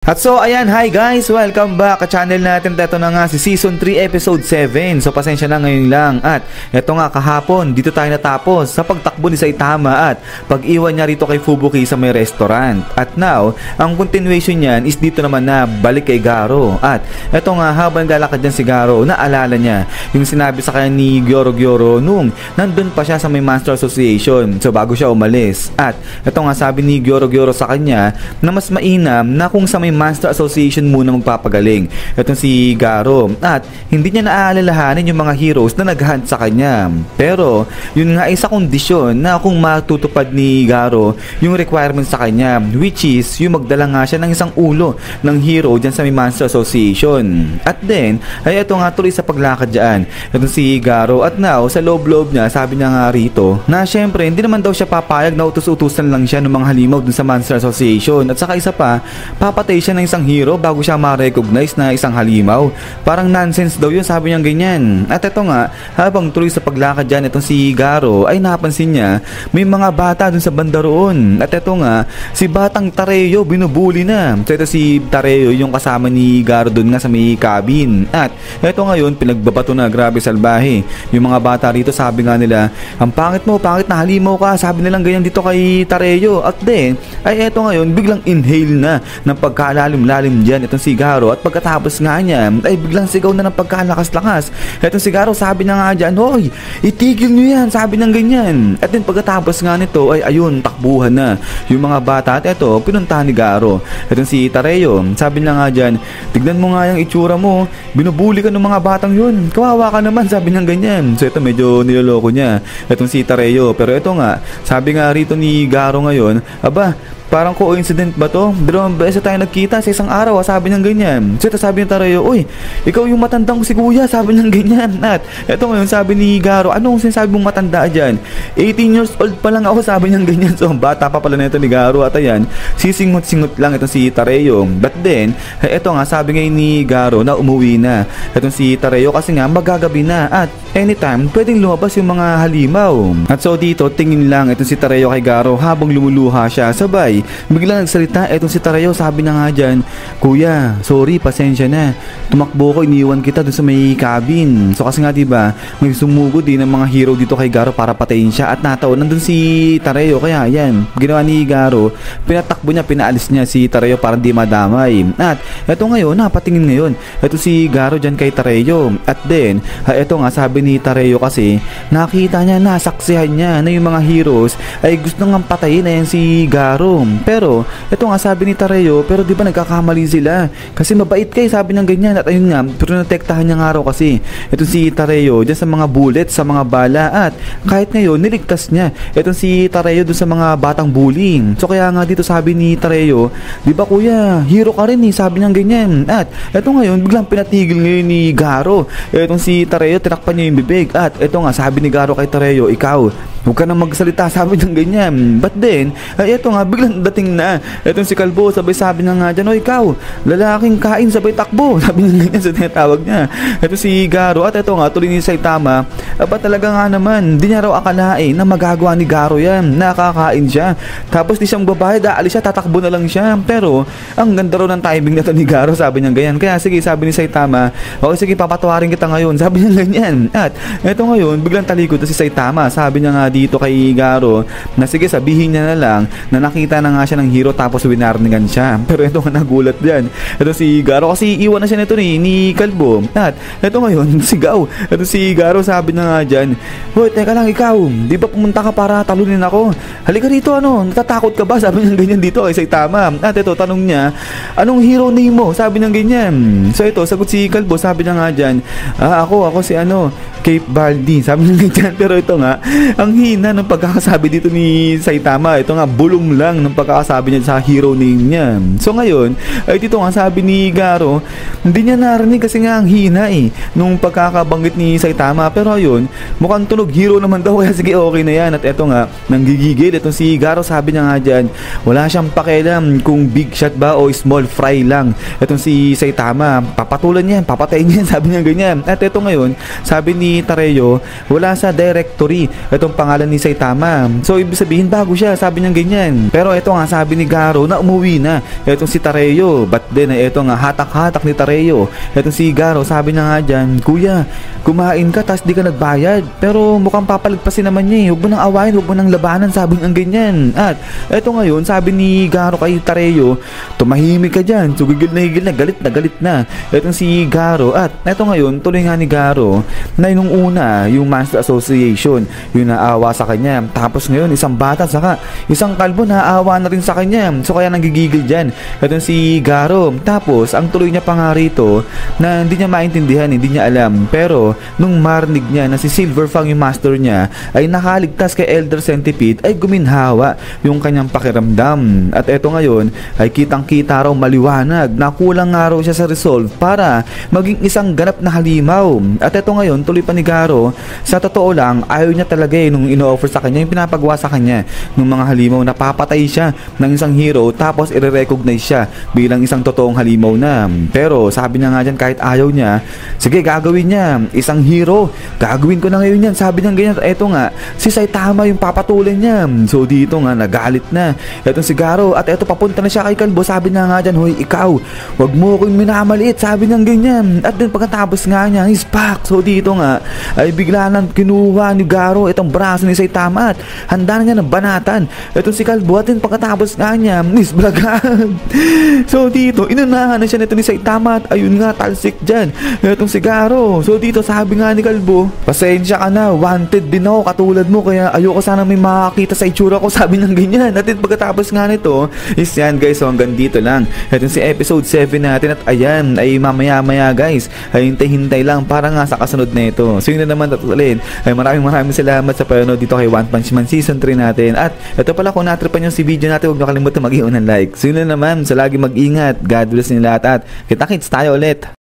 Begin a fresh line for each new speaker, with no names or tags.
At so ayan, hi guys, welcome back sa channel natin. Ito na nga si Season 3 Episode 7. So pasensya na ngayon lang. At ito nga kahapon, dito tayo natapos sa pagtakbo ni Saitama at pag-iwan niya rito kay Fubuki sa may restaurant. At now, ang continuation niyan is dito naman na balik kay Garo. At ito nga, habang lalakad dyan si Garo, naalala niya yung sinabi sa kanya ni Goro nung nandun pa siya sa may Monster Association. So bago siya umalis. At ito nga, sabi ni Goro sa kanya na mas mainam na kung sa may Monster Association muna magpapagaling itong si Garo, at hindi niya naaalalahanin yung mga heroes na naghunt sa kanya. Pero yun nga ay sa kondisyon na kung matutupad ni Garo yung requirement sa kanya, which is yung magdala nga siya ng isang ulo ng hero dyan sa may Monster Association. At then ay ito nga tuloy sa paglakad dyan itong si Garo. At now sa loob niya, sabi niya nga rito na syempre hindi naman daw siya papayag na utos-utusan lang siya ng mga halimaw dun sa Monster Association. At saka isa pa, papatay siya ng isang hero bago siya ma-recognize na isang halimaw. Parang nonsense daw yun, sabi niya ganyan. At ito nga, habang tuloy sa paglakad dyan itong si Garo, ay napansin niya may mga bata dun sa banda roon. At ito nga, si Batang Tareyo binubuli na. So ito si Tareyo yung kasama ni Garo dun nga sa may cabin. At ito ngayon, pinagbabato na, grabe salbahe. Yung mga bata rito, sabi nga nila, ang pangit mo, pangit na halimaw ka, sabi nilang ganyan dito kay Tareyo. At then, ay ito ngayon, biglang inhale na ng pagkalalim-lalim dyan itong si Garo. At pagkatapos nga niya ay biglang sigaw na ng pagkalakas-lakas itong si Garo. Sabi na nga dyan, hoy, itigil nyo yan, sabi ng ganyan. At then pagkatapos nga nito ay ayun, takbuhan na yung mga bata. At ito, pinuntahan ni Garo itong si Tareyo. Sabi na nga dyan, tignan mo nga yung itsura mo, binubuli ka ng mga batang yun, kawawa ka naman, sabi ng ganyan. So ito medyo niloloko niya itong si Tareyo. Pero ito nga, sabi nga rito ni Garo ngayon, aba, parang coincident ba to? Dalawang beses tayo nagkita sa isang araw, sabi niyang ganyan. So ito sabi ni Tareyo, uy, ikaw yung matandang si kuya, sabi niyang ganyan. At ito ngayon sabi ni Garo, anong sinasabi mong matanda dyan? 18 years old pa lang ako, sabi niyang ganyan. So bata pa pala na ito ni Garo. At ayan, sisingot-singot lang itong si Tareyo. But then, ito nga sabi ngayon ni Garo na umuwi na itong si Tareyo kasi nga magagabi na at anytime pwedeng lumabas yung mga halimaw. At so dito, tingin lang itong si Tareyo kay Garo habang lumuluha siya. Sabay biglang nagsalita etong si Tareyo, sabi na nga dyan, kuya, sorry, pasensya na, tumakbo ko, iniwan kita dun sa may cabin. So kasi nga diba, may sumugod din ng mga hero dito kay Garo para patayin siya. At nataon nandun si Tareyo, kaya yan, ginawa ni Garo, pinatakbo niya, pinaalis niya si Tareyo para di madamay. At eto ngayon, napatingin ngayon eto si Garo dyan kay Tareyo. At then eto nga sabi ni Tareyo kasi nakita niya, nasaksihan niya na yung mga heroes ay gusto nga patayin na yan si Garo. Pero ito nga sabi ni Tareyo, pero di ba nagkakamali sila kasi mabait kayo, sabi ng ganyan. At ayun nga, pero natektahan niya nga raw kasi ito si Tareyo dyan sa mga bullets, sa mga bala. At kahit ngayon niligtas niya itong si Tareyo dun sa mga batang bullying. So kaya nga dito sabi ni Tareyo, di ba kuya, hero ka rin sabi ng ganyan. At ito ngayon biglang pinatigil ngayon ni Garo itong si Tareyo, tinakpan niya yung bibig. At ito nga sabi ni Garo kay Tareyo, ikaw, huwag ka nang magsalita, sabi ng ganyan. But then ay ito nga biglang dating na itong si Kalbo, sabay sabi na nga dyan, o ikaw, lalaking kain, sabay takbo, sabi nga ganyan sa tinatawag niya ito si Garo. At ito nga tuloy ni Saitama, aba talaga nga naman, di niya raw akalain na magagawa ni Garo yan, nakakain siya, tapos di siyang babayad, aalis siya, tatakbo na lang siya. Pero ang ganda raw ng timing na to ni Garo, sabi niya ganyan. Kaya sige, sabi ni Saitama, okay sige, papatawarin kita ngayon, sabi niya ganyan. At ito ngayon biglang talikod na si Saitama, sabi niya nga dito kay Garo na sige, sabihin niya na lang na nakita na nga siya ng hero tapos winarningan siya. Pero ito nga nagulat dyan ito si Garo kasi iwan na siya nito ni Kalbo. At ito ngayon sigaw ito si Garo, sabi na nga dyan, hoy, teka lang, ikaw, di ba pumunta ka para talunin ako? Halika rito, ano, natatakot ka ba? Sabi niya ganyan dito kay Saitama. At ito, tanong niya, anong hero name mo? Sabi niya ganyan. So ito, sagot si Kalbo, sabi niya nga dyan, ako si Cape Baldi, sabi niya ganyan. Pero ito nga, ang hina ng pagkakasabi dito ni Saitama. Ito nga, bulong lang ng pagkakasabi niya sa hero name niya. So ngayon, ay dito nga sabi ni Garo, hindi niya narinig kasi nga ang hina nung pagkakabanggit ni Saitama. Pero ayun, mukhang tunog hero naman daw, kaya sige, okay na yan. At eto nga, nanggigigil itong si Garo, sabi niya nga dyan, wala siyang pakialam kung big shot ba o small fry lang itong si Saitama, papatulan niya, papatayin niya, sabi niya ganyan. At eto ngayon, sabi ni Tareyo, wala sa directory itong pangalan ni Saitama. So ibig sabihin bago siya, sabi niya ganyan. Pero eto nga sabi ni Garo na umuwi na etong si Tareo. But then eto nga hatak-hatak ni Tareo etong si Garo. Sabi niya nga dyan, kuya, kumain ka tas di ka nagbayad, pero mukhang papalagpasin naman niya huwag mo nang awayin, huwag mo nang labanan, sabi ng ganyan. At eto ngayon sabi ni Garo kay Tareo, tumahimik ka dyan. So gigil na, galit na etong si Garo. At eto ngayon tuloy nga ni Garo na nung una yung Master Association yung naawa sa kanya, tapos ngayon isang bata saka isang kalbo naawa na rin sa kanya, so kaya nanggigigil dyan etong si Garo. Tapos ang tuloy niya pa nga rito na hindi niya maintindihan, hindi niya alam, pero nung marinig niya na si Silverfang yung master niya ay nakaligtas kay Elder Centipede ay guminhawa yung kanyang pakiramdam. At eto ngayon ay kitang kita raw maliwanag na kulang nga raw siya sa resolve para maging isang ganap na halimaw. At eto ngayon tuloy pa ni Garo, sa totoo lang ayaw niya talaga nung ino-offer sa kanya, yung pinapagawa sa kanya ng mga halimaw na papatay siya ng isang hero tapos i-recognize siya bilang isang totoong halimaw na. Pero sabi niya nga dyan, kahit ayaw niya, sige gagawin niya, isang hero, gagawin ko na ngayon yan, sabi niya ganyan. Eto nga si Saitama yung papatulan niya, so dito nga nagalit na etong si Garo. At eto papunta na siya kay Kalbo, sabi niya nga dyan, hoy ikaw, wag mo akong minamaliit, sabi niya ganyan. At din pagkatapos nga niya, he's back. So dito nga ay bigla nang kinuha ni Garo itong braso ni Saitama at handa na niya ng banatan etong si Kalbo. At din pagkatapos nga niya, Miss Blagad. So dito inunahan na siya nito ni Saitama at ayun nga talsik dyan etong si Garo. So dito sabi nga ni Kalbo, pasensya ka na, wanted din ako katulad mo, kaya ayoko sana may makakita sa itsura ko, sabi ng ganyan. At din pagkatapos nga nito is yan guys, so hanggang dito lang etong si episode 7 natin. At ayan ay mamaya guys ay hintay lang para nga sa kasunod na ito. So yun na naman tatulin ay maraming salamat sa panonood dito kay One Punch Man Season 3 natin. At ito pala, kung natripan yung si video natin, huwag nyo kalimutan mag-iwan ng like. So yun na naman, sa lagi mag-ingat, God bless nyo lahat at kita-kits tayo ulit.